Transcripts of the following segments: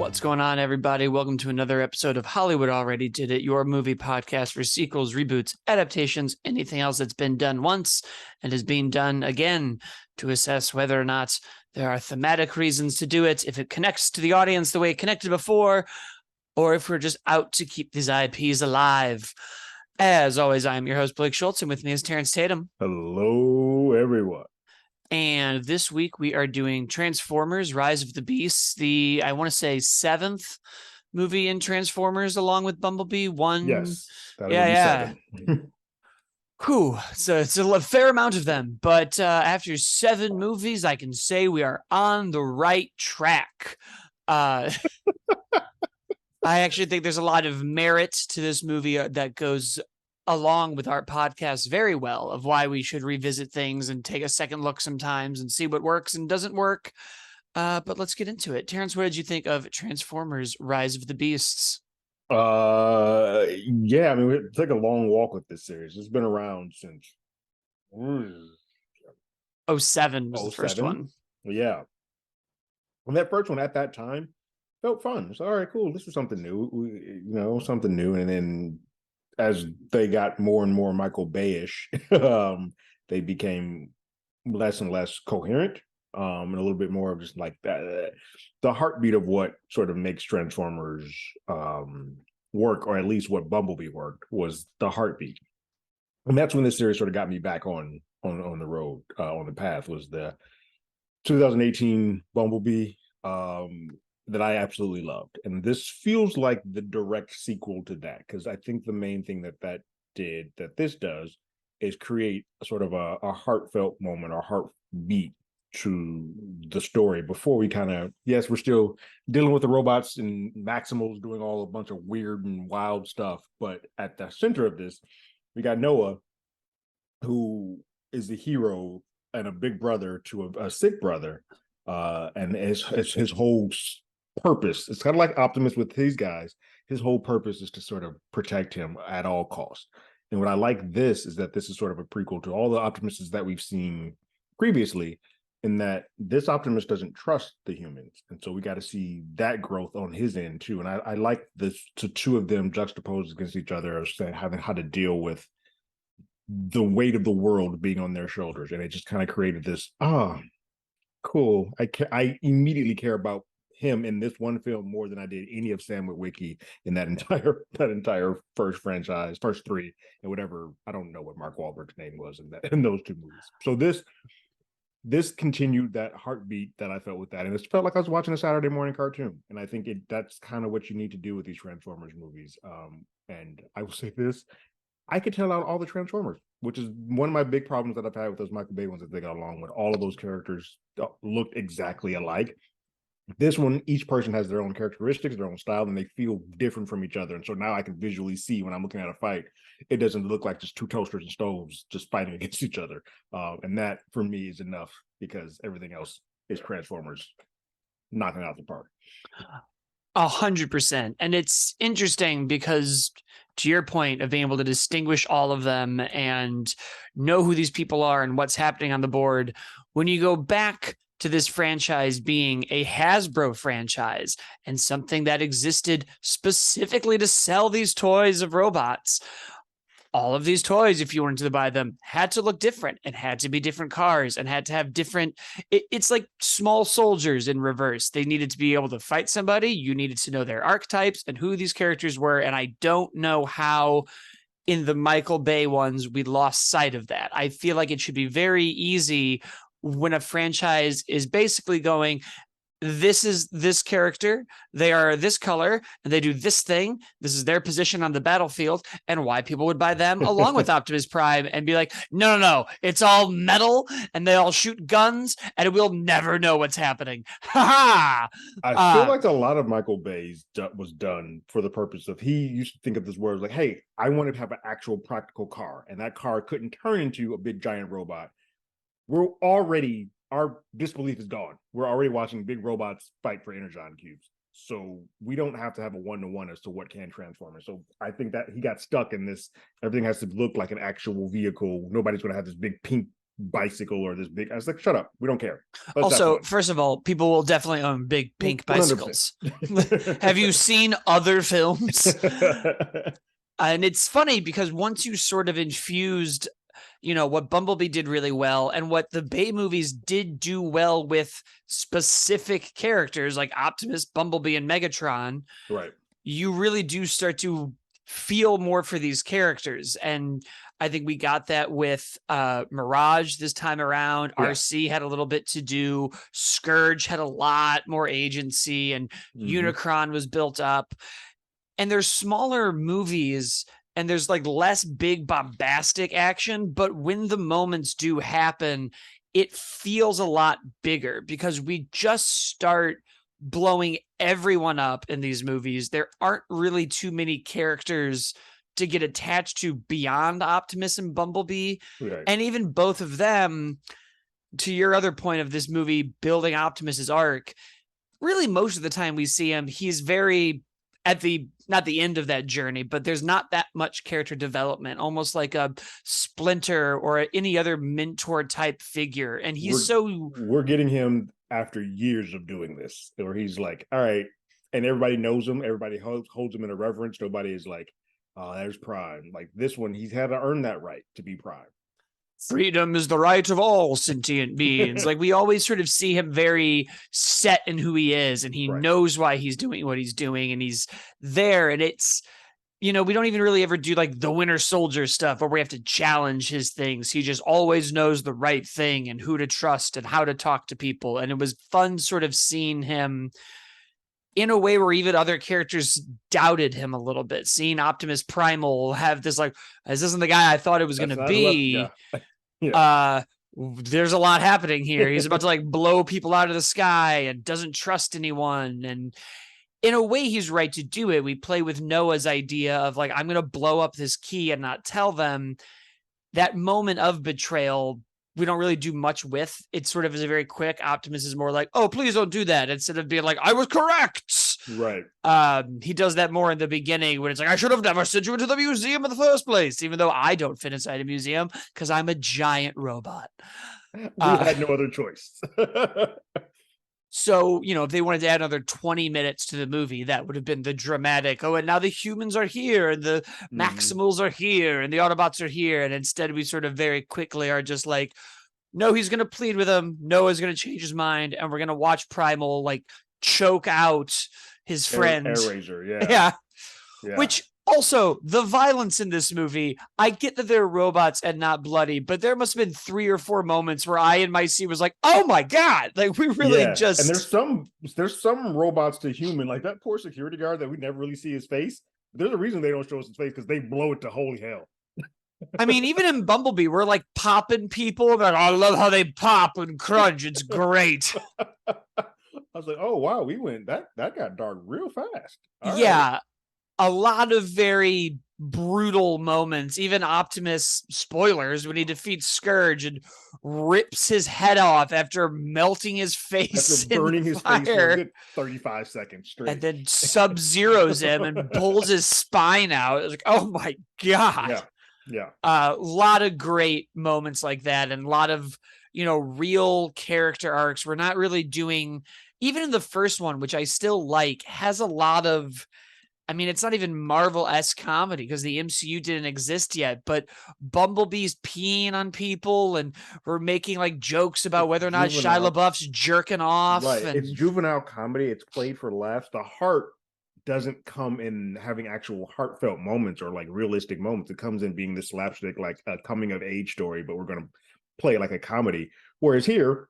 What's going on, everybody? Welcome to another episode of Hollywood Already Did It, your movie podcast for sequels, reboots, adaptations, anything else that's been done once and is being done again to assess whether or not there are thematic reasons to do it, if it connects to the audience the way it connected before, or if we're just out to keep these IPs alive. As always, I'm your host, Blake Schultz, and with me is Terrence Tatum. Hello, everyone. And this week we are doing Transformers: Rise of the Beasts, the, I want to say, 7th movie in Transformers, along with Bumblebee. Yes, that would be 7. Whew. So it's a fair amount of them. But after 7 movies, I can say we are on the right track. I actually think there's a lot of merit to this movie that goes along with our podcast very well, of why we should revisit things and take a second look sometimes and see what works and doesn't work. But let's get into it. Terrence, what did you think of Transformers: Rise of the Beasts? Yeah, I mean, we took a long walk with this series. It's been around since 07 was the first one. Yeah. And that first one at that time felt fun. It's all right, cool. This was something new, something new. And then as they got more and more Michael Bay-ish, they became less and less coherent, and a little bit more of just like that, the heartbeat of what sort of makes Transformers work, or at least what Bumblebee worked, was the heartbeat. And that's when this series sort of got me back on the road, on the path, was the 2018 Bumblebee, that I absolutely loved. And this feels like the direct sequel to that, because I think the main thing that this does is create a sort of a heartfelt moment or heartbeat to the story before we kind of, yes, we're still dealing with the robots and Maximo's doing all a bunch of weird and wild stuff. But at the center of this, we got Noah, who is the hero and a big brother to a sick brother. And his whole purpose, it's kind of like Optimus with these guys. His whole purpose is to sort of protect him at all costs. And what I like this is that this is sort of a prequel to all the Optimuses that we've seen previously, in that this Optimus doesn't trust the humans. And so we got to see that growth on his end too. And I like this, to two of them juxtaposed against each other, having how to deal with the weight of the world being on their shoulders. And it just kind of created this, cool. I immediately care about him in this one film more than I did any of Sam Witwicky in that entire first franchise, first 3, and whatever. I don't know what Mark Wahlberg's name was in those 2 movies. So this continued that heartbeat that I felt with that, and it felt like I was watching a Saturday morning cartoon. And I think that's kind of what you need to do with these Transformers movies. And I will say this: I could tell out all the Transformers, which is one of my big problems that I've had with those Michael Bay ones, that they got along with. All of those characters looked exactly alike. This one, each person has their own characteristics, their own style, and they feel different from each other. And so now I can visually see, when I'm looking at a fight, it doesn't look like just 2 toasters and stoves just fighting against each other. And that, for me, is enough, because everything else is Transformers knocking out the park. 100%. And it's interesting because, to your point of being able to distinguish all of them and know who these people are and what's happening on the board, when you go back to this franchise being a Hasbro franchise and something that existed specifically to sell these toys of robots, all of these toys, if you wanted to buy them, had to look different and had to be different cars and had to have different, it's like small soldiers in reverse. They needed to be able to fight somebody. You needed to know their archetypes and who these characters were. And I don't know how in the Michael Bay ones we lost sight of that. I feel like it should be very easy when a franchise is basically going, this is this character, they are this color, and they do this thing. This is their position on the battlefield, and why people would buy them along with Optimus Prime and be like, no, it's all metal, and they all shoot guns, and we'll never know what's happening. Ha ha! I feel like a lot of Michael Bay's was done for the purpose of, he used to think of this word like, hey, I want to have an actual practical car, and that car couldn't turn into a big giant robot. Our disbelief is gone. We're already watching big robots fight for Energon cubes. So we don't have to have a 1-to-1 as to what can transform. So I think that he got stuck in this. Everything has to look like an actual vehicle. Nobody's going to have this big pink bicycle or this big. I was like, shut up, we don't care. Let's have Also, fun. first of all, people will definitely own big pink 100%. bicycles. Have you seen other films? And it's funny because once you sort of infused, what Bumblebee did really well and what the Bay movies did do well with specific characters like Optimus, Bumblebee, and Megatron, Right. you really do start to feel more for these characters. And I think we got that with Mirage this time around. Yeah. RC had a little bit to do. Scourge had a lot more agency, and Unicron was built up. And there's smaller movies and there's like less big bombastic action, but when the moments do happen, it feels a lot bigger because we just start blowing everyone up in these movies. There aren't really too many characters to get attached to beyond Optimus and Bumblebee. Right. And even both of them, to your other point of this movie building Optimus's arc, really most of the time we see him, he's very at the not the end of that journey, but there's not that much character development, almost like a Splinter or any other mentor type figure. And we're getting him after years of doing this, where he's like, all right, and everybody knows him, everybody holds him in a reverence. Nobody is like, oh, there's Prime. Like this one, he's had to earn that right to be Prime. Freedom is the right of all sentient beings. Like we always sort of see him very set in who he is, and he knows why he's doing what he's doing, and he's there. And it's, we don't even really ever do like the Winter Soldier stuff where we have to challenge his things. He just always knows the right thing and who to trust and how to talk to people. And it was fun sort of seeing him in a way where even other characters doubted him a little bit. Seeing Optimus Primal have this like, this isn't the guy I thought it was going to be. There's a lot happening here. He's about to like blow people out of the sky and doesn't trust anyone. And in a way, he's right to do it. We play with Noah's idea of like, I'm going to blow up this key and not tell them. That moment of betrayal, we don't really do much with. It sort of is a very quick. Optimus is more like, oh, please don't do that. Instead of being like, I was correct. Right. He does that more in the beginning when it's like, I should have never sent you into the museum in the first place, even though I don't fit inside a museum because I'm a giant robot. We had no other choice. So, if they wanted to add another 20 minutes to the movie, that would have been the dramatic, and now the humans are here, and the Maximals are here, and the Autobots are here. And instead, we sort of very quickly are just like, no, he's going to plead with him. Noah's going to change his mind. And we're going to watch Primal like choke out his friend. Air yeah. Which also, the violence in this movie, I get that they're robots and not bloody, but there must have been 3 or 4 moments where I in my seat was like, oh my God, like we really just. And there's some robots to human, like that poor security guard that we never really see his face. There's a reason they don't show us his face because they blow it to holy hell. I mean, even in Bumblebee, we're like popping people. Like, I love how they pop and crunch. It's great. I was like, oh wow, that got dark real fast. All right. A lot of very brutal moments. Even Optimus, spoilers, when he defeats Scourge and rips his head off after melting his face, after burning his face for a good 35 seconds straight, and then Sub-Zeros him and pulls his spine out. It's like, oh my God. Yeah. A lot of great moments like that, and a lot of real character arcs. We're not really doing, even in the first one, which I still like, has a lot of. I mean, it's not even Marvel-esque comedy because the MCU didn't exist yet, but Bumblebee's peeing on people and we're making like jokes about whether or not Shia LaBeouf's jerking off. Right. And it's juvenile comedy. It's played for laughs. The heart doesn't come in having actual heartfelt moments or like realistic moments. It comes in being this slapstick, like a coming of age story, but we're going to play it like a comedy. Whereas here,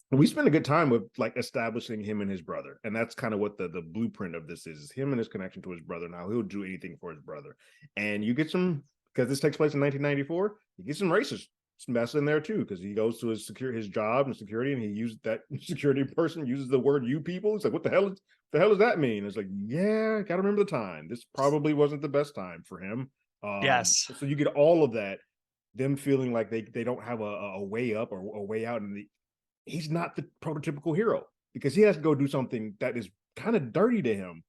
we spend a good time with like establishing him and his brother. And that's kind of what the blueprint of this is him and his connection to his brother. Now he'll do anything for his brother. And you get some, because this takes place in 1994, you get some racist mess in there too, because he goes to his job and security, and he used that security person uses the word "you people." It's like, what the hell does that mean? It's like, yeah, gotta remember the time. This probably wasn't the best time for him. Yes. So you get all of that, them feeling like they don't have a way up or a way out, and he's not the prototypical hero because he has to go do something that is kind of dirty to him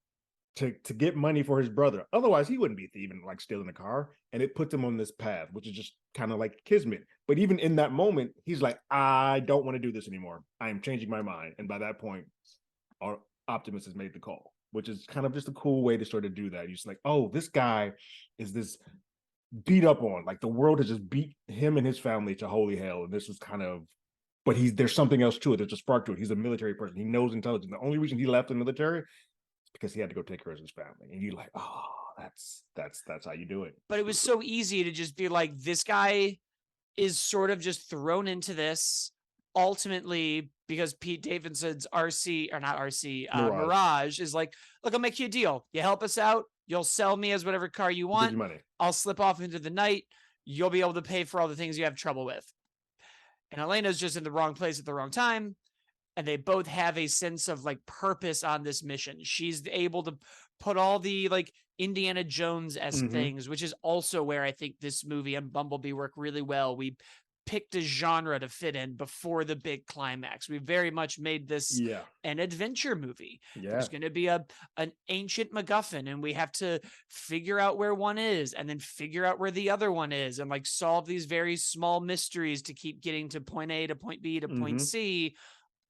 to get money for his brother. Otherwise, he wouldn't be thieving, like stealing a car. And it puts him on this path, which is just kind of like kismet. But even in that moment, he's like, I don't want to do this anymore. I am changing my mind. And by that point, our Optimus has made the call, which is kind of just a cool way to sort of do that. You're just like, oh, this guy is this beat up on, like the world has just beat him and his family to holy hell. And this is kind of, but there's something else to it. There's a spark to it. He's a military person. He knows intelligence. The only reason he left the military because he had to go take care of his family. And you're like, oh, that's how you do it. But it was so easy to just be like, this guy is sort of just thrown into this ultimately because Pete Davidson's RC, or not RC, Mirage is like, look, I'll make you a deal. You help us out. You'll sell me as whatever car you want. Give you money. I'll slip off into the night. You'll be able to pay for all the things you have trouble with. And Elena's just in the wrong place at the wrong time. And they both have a sense of like purpose on this mission. She's able to put all the like Indiana Jones-esque things, which is also where I think this movie and Bumblebee work really well. We picked a genre to fit in before the big climax. We very much made this an adventure movie. There's going to be an ancient MacGuffin, and we have to figure out where one is and then figure out where the other one is and like solve these very small mysteries to keep getting to point A to point B to point C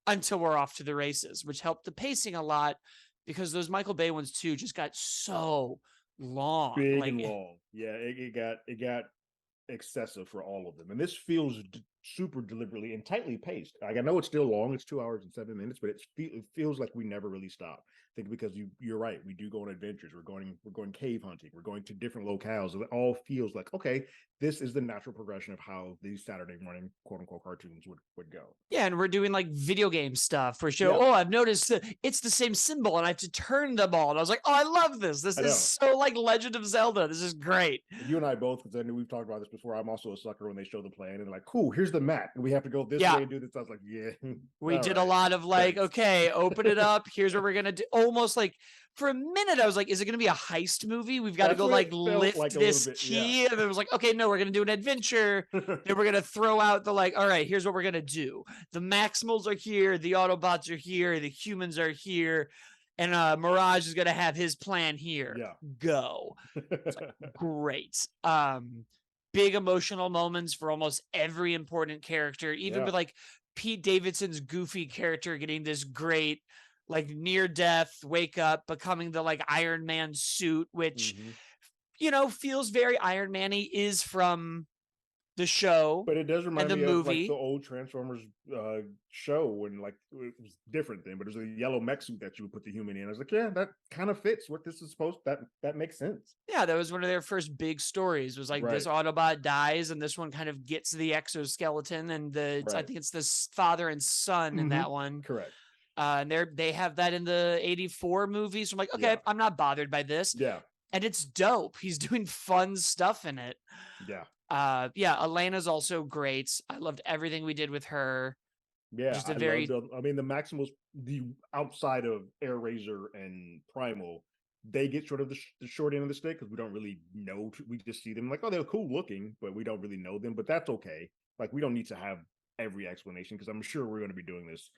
until we're off to the races, which helped the pacing a lot because those Michael Bay ones too just got so long. Big and long. Yeah, it got excessive for all of them. And this feels super deliberately and tightly paced. Like, I know it's still long, it's 2 hours and 7 minutes, but it feels like we never really stop. I think because you're right, we do go on adventures. We're going cave hunting. We're going to different locales. It all feels like, okay, this is the natural progression of how these Saturday morning quote unquote cartoons would go. Yeah, and we're doing like video game stuff where oh, I've noticed that it's the same symbol and I have to turn them all. And I was like, oh, I love this. This is so like Legend of Zelda. This is great. You and I both, because I knew we've talked about this before. I'm also a sucker when they show the plan and they're like, cool, here's the map. And we have to go this way and do this. I was like, yeah. We did a lot of like, okay, open it up. Here's what we're going to do. Almost like for a minute, I was like, is it going to be a heist movie? We've got to go like lift this key. And it was like, okay, no, we're going to do an adventure. Then we're going to throw out the like, all right, here's what we're going to do. The Maximals are here. The Autobots are here. The humans are here. And Mirage is going to have his plan here. Yeah. Go. Like, great. Big emotional moments for almost every important character, even with like Pete Davidson's goofy character getting this great like near death wake up, becoming the like Iron Man suit, which you know feels very Iron Man-y, is from the show, but it does remind me movie. Of like the old Transformers show when like it was different then, but it was a yellow mech suit that you would put the human in. I was like, yeah, that kind of fits what this is supposed. That makes sense. Yeah, that was one of their first big stories. Was like this Autobot dies, and this one kind of gets the exoskeleton, and I think it's this father and son in that one. Correct. And they have that in the '84 movies. So I'm like, okay, I'm not bothered by this. Yeah, and it's dope. He's doing fun stuff in it. Yeah. Elena's also great. I loved everything we did with her. Yeah, just the Maximals, the outside of Air Razor and Primal, they get sort of the short end of the stick because we don't really know. We just see them like, oh, they're cool looking, but we don't really know them. But that's okay. Like, we don't need to have every explanation because I'm sure we're going to be doing this.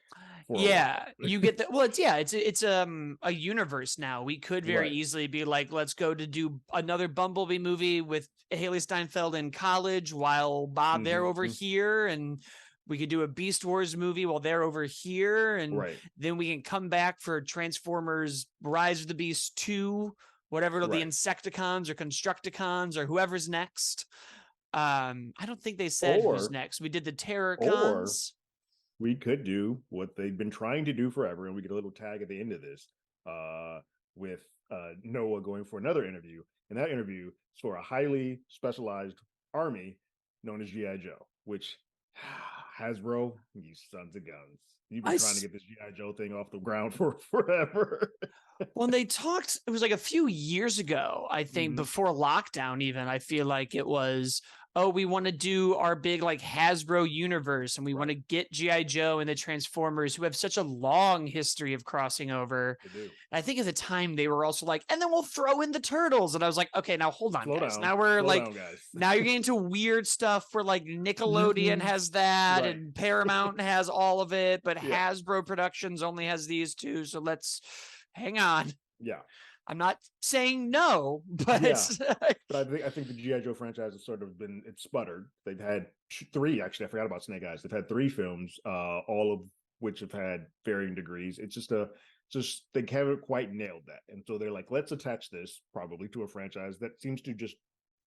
You get that. Well, it's a universe now. We could very easily be like, let's go to do another Bumblebee movie with Haley Steinfeld in college while Bob they're over here, and we could do a Beast Wars movie while they're over here, and then we can come back for Transformers Rise of the Beast 2, whatever the Insecticons or Constructicons or whoever's next. I don't think they said who's next. We did the Terrorcons. We could do what they've been trying to do forever, and we get a little tag at the end of this with Noah going for another interview. And that interview is for a highly specialized army known as G.I. Joe, which Hasbro, you sons of guns. You've been trying to get this G.I. Joe thing off the ground for forever. When they talked, it was like a few years ago, I think, before lockdown even, I feel like it was, oh, we want to do our big like Hasbro universe, and we want to get G.I. Joe and the Transformers, who have such a long history of crossing over. I think at the time they were also like, and then we'll throw in the Turtles. And I was like, okay, now hold on, guys. Now we're like, now you're getting into weird stuff where like Nickelodeon has that and Paramount has all of it, but Hasbro Productions only has these two. So let's hang on. Yeah. Yeah. I'm not saying no, but Yeah. But I think the G.I. Joe franchise has sort of been, it's sputtered. They've had three, actually, I forgot about Snake Eyes. They've had three films, all of which have had varying degrees. It's just they haven't quite nailed that. And so they're like, let's attach this probably to a franchise that seems to just,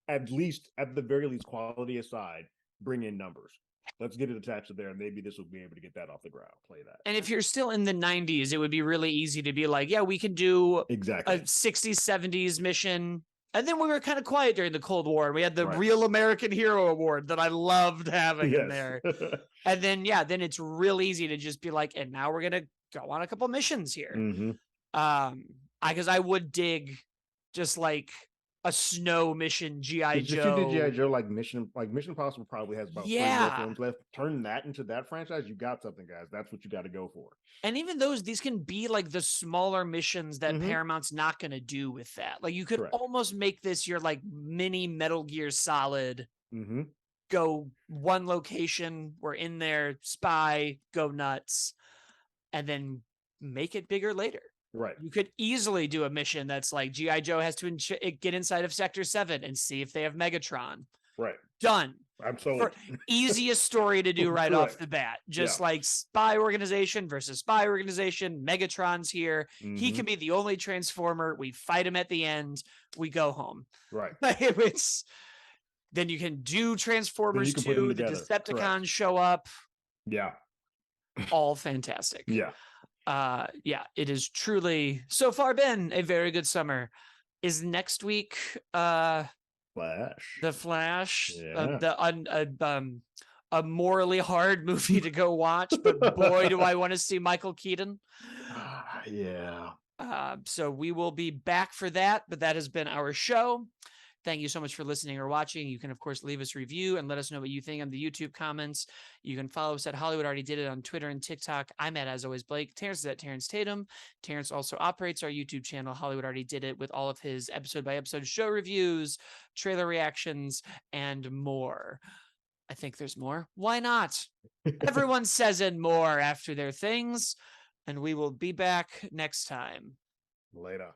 at least, at the very least, quality aside, bring in numbers. Let's get it attached to there, and maybe this will be able to get that off the ground, play that. And if you're still in the 90s, it would be really easy to be like, yeah, we can do Exactly a 60s, 70s mission. And then we were kind of quiet during the Cold War. And we had the Right. Real American Hero Award that I loved having in Yes. there. And then, yeah, then it's real easy to just be like, and now we're going to go on a couple missions here. Because I would dig just like a snow mission G.I. It's just Joe. you did G.I. Joe like Mission Impossible probably has about 3 more films left. Turn that into that franchise, you got something, guys. That's what you got to go for. And even these can be like the smaller missions that Paramount's not going to do with that. Like you could almost make this your like mini Metal Gear Solid. Go one location, we're in there, spy, go nuts, and then make it bigger later. Right. You could easily do a mission that's like G.I. Joe has to get inside of Sector 7 and see if they have Megatron. Right. Done. I'm sold. Easiest story to do right off the bat. Just like spy organization versus spy organization. Megatron's here. He can be the only Transformer. We fight him at the end. We go home. Right. Then you can do Transformers 2. The Decepticons show up. Yeah. All fantastic. Yeah. It has truly so far been a very good summer. Is next week Flash. The Flash, Yeah. A morally hard movie to go watch, but boy, do I want to see Michael Keaton. Yeah. So we will be back for that, but that has been our show. Thank you so much for listening or watching. You can, of course, leave us a review and let us know what you think on the YouTube comments. You can follow us at Hollywood Already Did It on Twitter and TikTok. I'm at, as always, Blake. Terrence is at Terrence Tatum. Terrence also operates our YouTube channel, Hollywood Already Did It, with all of his episode-by-episode show reviews, trailer reactions, and more. I think there's more. Why not? Everyone says and more after their things, and we will be back next time. Later.